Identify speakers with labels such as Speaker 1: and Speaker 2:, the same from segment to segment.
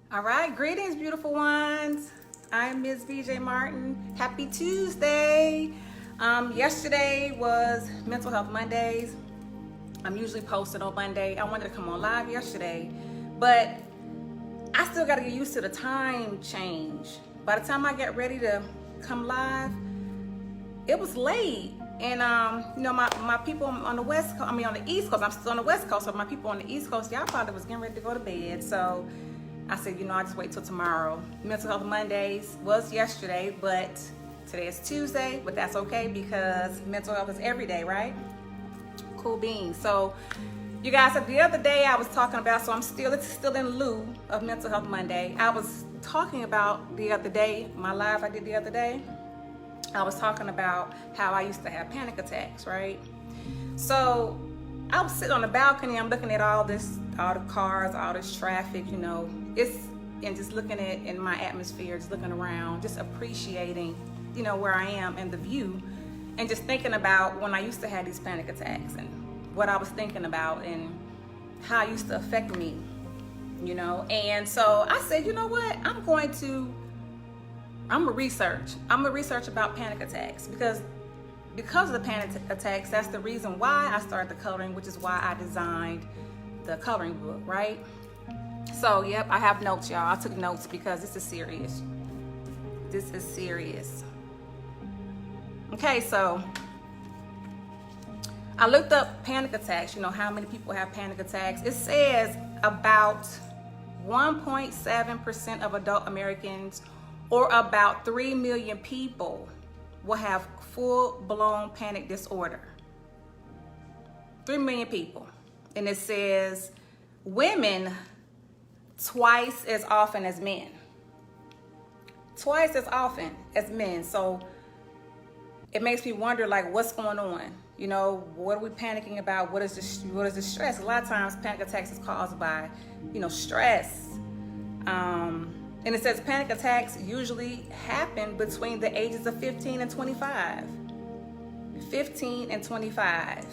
Speaker 1: All right, greetings, beautiful ones. I'm Ms. VJ Martin. Happy Tuesday. Yesterday was Mental Health Mondays. I'm usually posted on Monday. I wanted to come on live yesterday, but I still got to get used to the time change. By the time I get ready to come live, it was late. And my people on the West Coast, on the East Coast, I'm still on the West Coast, so my people on the East Coast, y'all probably was getting ready to go to bed. So I said, I'll just wait till tomorrow. Mental Health Mondays was yesterday, but today is Tuesday, but that's okay because mental health is every day, right? Cool beans. So you guys, the other day I was talking about, so it's still in lieu of Mental Health Monday. I was talking about the other day, my live I did the other day, I was talking about how I used to have panic attacks, right? So I was sitting on the balcony, I'm looking at all the cars, all this traffic, and just looking at in my atmosphere, just looking around, just appreciating, where I am and the view, and just thinking about when I used to have these panic attacks and what I was thinking about and how it used to affect me, And so I said, you know what? I'm gonna research about panic attacks because of the panic attacks. That's the reason why I started the coloring, which is why I designed the coloring book, right? So, yep, I have notes, y'all. I took notes because this is serious. This is serious. Okay, so I looked up panic attacks, how many people have panic attacks. It says about 1.7% of adult Americans, or about 3 million people, will have full-blown panic disorder. 3 million people. And it says women twice as often as men. Twice as often as men. So it makes me wonder, what's going on? What are we panicking about? What is the stress? A lot of times panic attacks is caused by, stress. And it says panic attacks usually happen between the ages of 15 and 25. 15 and 25.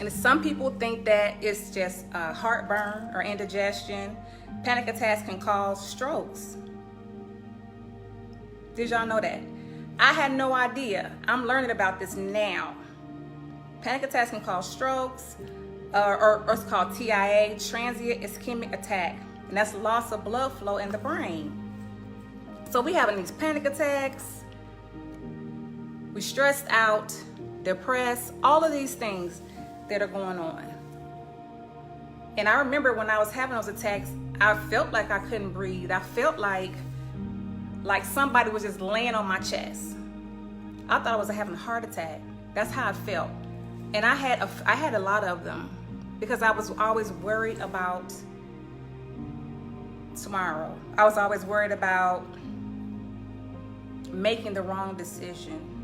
Speaker 1: And some people think that it's just heartburn or indigestion. Panic attacks can cause strokes. Did y'all know that? I had no idea. I'm learning about this now. Panic attacks can cause strokes, or it's called TIA, transient ischemic attack. And that's loss of blood flow in the brain. So we having these panic attacks, we stressed out, depressed, all of these things that are going on. And I remember when I was having those attacks, I felt like I couldn't breathe. I felt like somebody was just laying on my chest. I thought I was having a heart attack. That's how I felt. And I had a lot of them because I was always worried about tomorrow. I was always worried about making the wrong decision.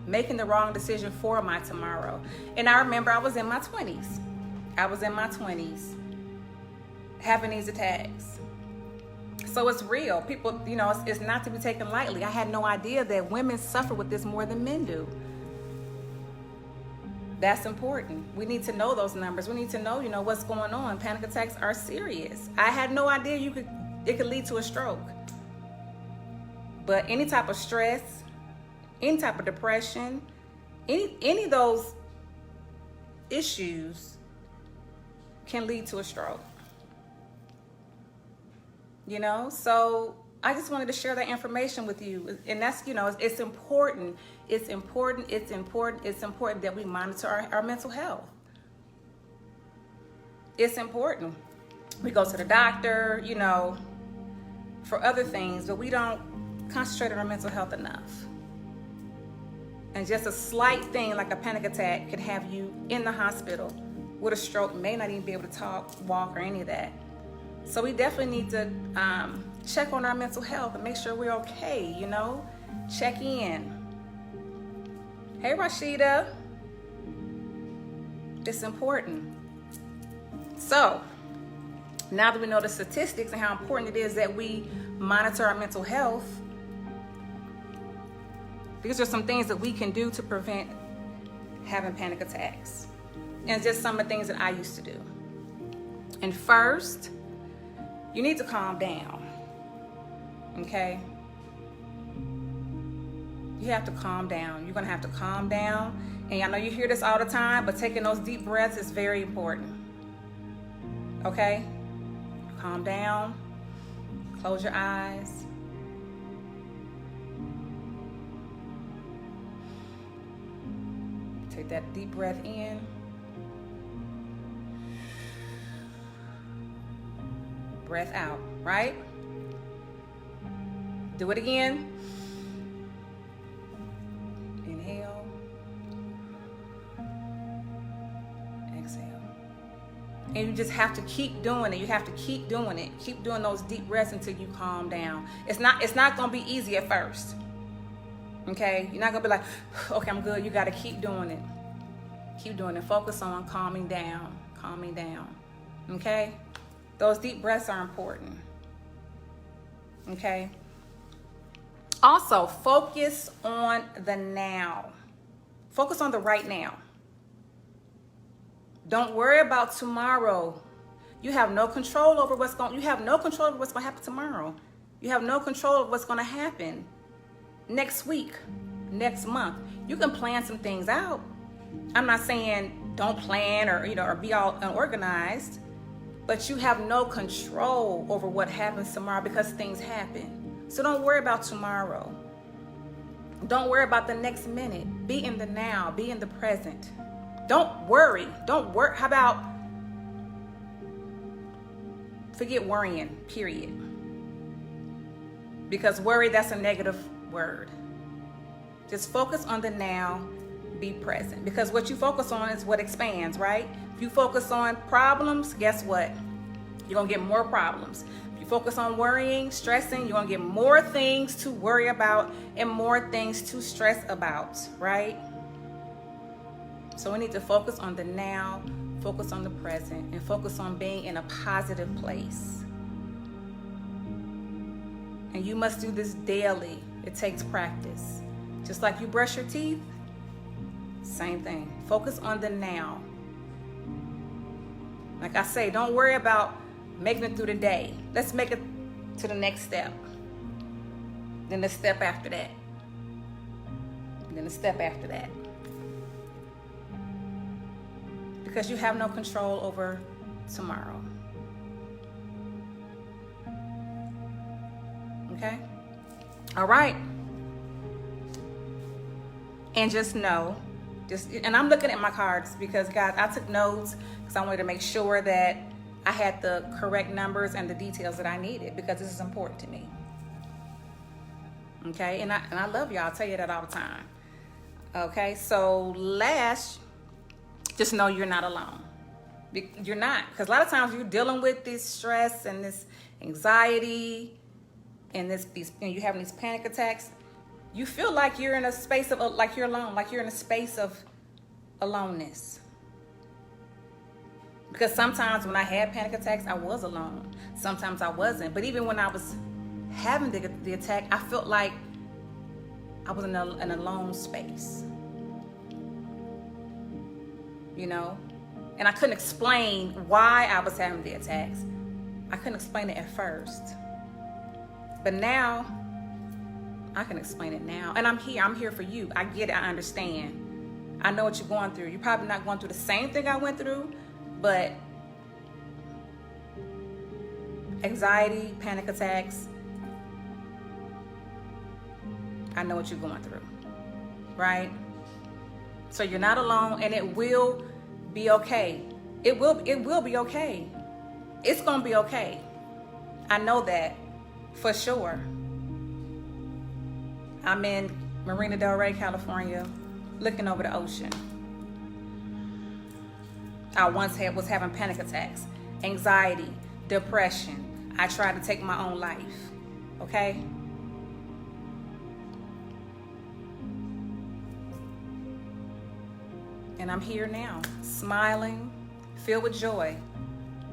Speaker 1: Making the wrong decision for my tomorrow. And I remember I was in my 20s. Having these attacks. So it's real. People, it's not to be taken lightly. I had no idea that women suffer with this more than men do. That's important. We need to know those numbers. We need to know, what's going on. Panic attacks are serious. I had no idea it could lead to a stroke. But any type of stress, any type of depression, any of those issues can lead to a stroke. So I just wanted to share that information with you. And that's, it's important. It's important that we monitor our mental health. It's important. We go to the doctor, for other things, but we don't concentrate on our mental health enough. And just a slight thing like a panic attack could have you in the hospital with a stroke, may not even be able to talk, walk, or any of that. So we definitely need to check on our mental health and make sure we're okay, Check in. Hey, Rashida. It's important. So, now that we know the statistics and how important it is that we monitor our mental health, these are some things that we can do to prevent having panic attacks. And just some of the things that I used to do. And first, you need to calm down, okay? You have to calm down. You're gonna have to calm down. And I know you hear this all the time, but taking those deep breaths is very important, okay? Calm down, close your eyes. Take that deep breath in. Breath out, right? Do it again. Inhale. Exhale. And you just have to keep doing it. You have to keep doing it. Keep doing those deep breaths until you calm down. It's not gonna be easy at first. Okay? You're not gonna be like, okay, I'm good. You gotta keep doing it. Keep doing it. Focus on calming down. Calming down. Okay? Those deep breaths are important. Okay? Also, focus on the now. Focus on the right now. Don't worry about tomorrow. You have no control over what's going to happen tomorrow. You have no control over what's going to happen next week, next month. You can plan some things out. I'm not saying don't plan or be all unorganized, but you have no control over what happens tomorrow because things happen. So don't worry about tomorrow. Don't worry about the next minute. Be in the now. Be in the present. Don't worry. How about forget worrying, period. Because worry, that's a negative word. Just focus on the now. Be present. Because what you focus on is what expands, right? If you focus on problems, guess what? You're going to get more problems. If you focus on worrying, stressing, you're going to get more things to worry about and more things to stress about, right? So we need to focus on the now, focus on the present, and focus on being in a positive place. And you must do this daily. It takes practice. Just like you brush your teeth, same thing. Focus on the now. Like I say, don't worry about making it through the day. Let's make it to the next step. Then the step after that. Then the step after that. Because you have no control over tomorrow. Okay? All right. And just know, and I'm looking at my cards because, guys, I took notes because I wanted to make sure that I had the correct numbers and the details that I needed because this is important to me. Okay? And I love y'all. I tell you that all the time. Okay? So just know you're not alone. You're not. Because a lot of times you're dealing with this stress and this anxiety and you're having these panic attacks. You feel like you're in a space of, like you're alone, like you're in a space of aloneness. Because sometimes when I had panic attacks, I was alone. Sometimes I wasn't. But even when I was having the attack, I felt like I was in an alone space. You know? And I couldn't explain why I was having the attacks. I couldn't explain it at first. But now, I can explain it now. And I'm here for you. I get it, I understand. I know what you're going through. You're probably not going through the same thing I went through, but anxiety, panic attacks, I know what you're going through, right? So you're not alone, and it will be okay. It will be okay. It's gonna be okay. I know that for sure. I'm in Marina Del Rey, California, looking over the ocean. I once was having panic attacks, anxiety, depression. I tried to take my own life, okay? And I'm here now, smiling, filled with joy.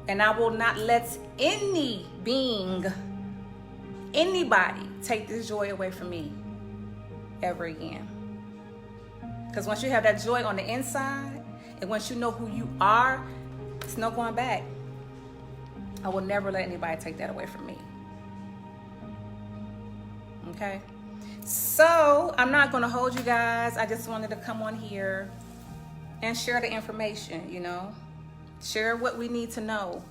Speaker 1: And I will not let any being, anybody take this joy away from me ever again. Because once you have that joy on the inside, and once you know who you are, it's no going back. I will never let anybody take that away from me. Okay? So I'm not going to hold you guys. I just wanted to come on here and share the information, you know, share what we need to know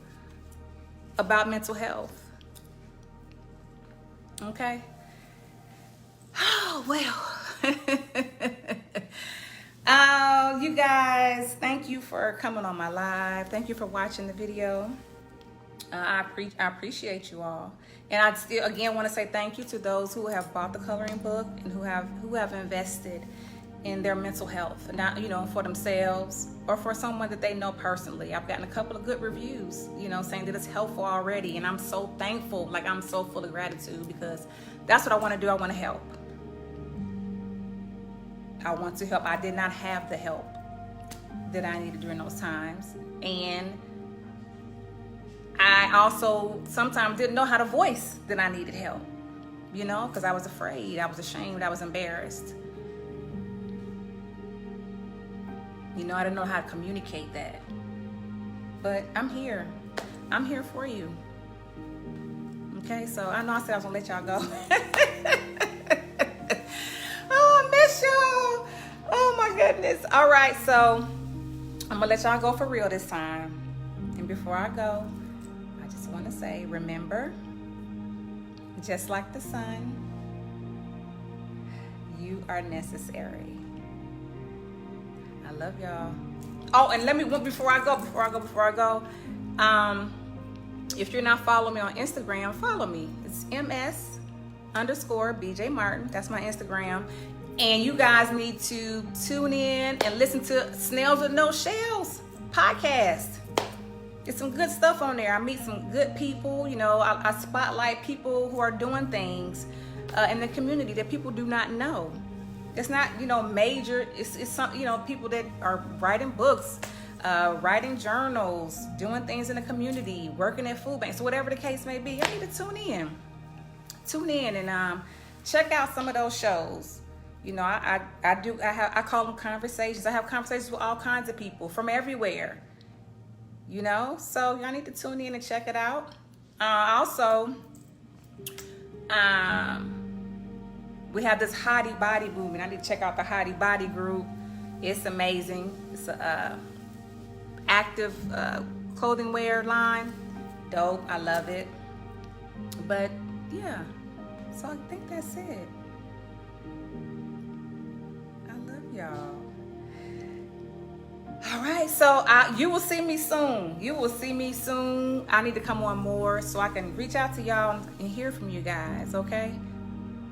Speaker 1: about mental health. Okay? Oh, well. You guys, thank you for coming on my live. Thank you for watching the video. I appreciate you all. And I still, again, want to say thank you to those who have bought the coloring book and who have invested in their mental health, not, you know, for themselves or for someone that they know personally. I've gotten a couple of good reviews, you know, saying that it's helpful already. And I'm so thankful. Like, I'm so full of gratitude because that's what I want to do. I want to help. I want to help. I did not have the help that I needed during those times. And I also sometimes didn't know how to voice that I needed help, you know, because I was afraid, I was ashamed, I was embarrassed. You know, I didn't know how to communicate that. But I'm here. I'm here for you. Okay, so I know I said I was gonna let y'all go. Oh, I miss y'all. Oh my goodness. All right, so I'm gonna let y'all go for real this time. And before I go, I just want to say, remember, just like the sun, you are necessary. I love y'all. Oh, and let me, before I go, if you're not following me on Instagram, follow me. It's ms_BJ Martin. That's my Instagram. And you guys need to tune in and listen to Snails with No Shells podcast. There's some good stuff on there. I meet some good people. You know, I spotlight people who are doing things in the community that people do not know. It's not, you know, major. It's some, you know, people that are writing books, writing journals, doing things in the community, working at food banks, so whatever the case may be. I need to tune in. Tune in and check out some of those shows. You know, I call them conversations. I have conversations with all kinds of people from everywhere. You know, so y'all need to tune in and check it out. Also, we have this Hottie Body movement. I need to check out the Hottie Body group. It's amazing. It's a active clothing wear line. Dope. I love it. But yeah, so I think that's it. I love y'all. All right, so you will see me soon. You will see me soon. I need to come on more so I can reach out to y'all and hear from you guys, okay?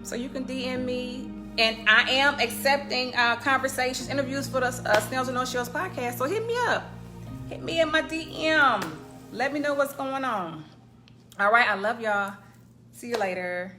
Speaker 1: So you can DM me. And I am accepting conversations, interviews for the Snails with No Shells podcast. So hit me up. Hit me in my DM. Let me know what's going on. All right, I love y'all. See you later.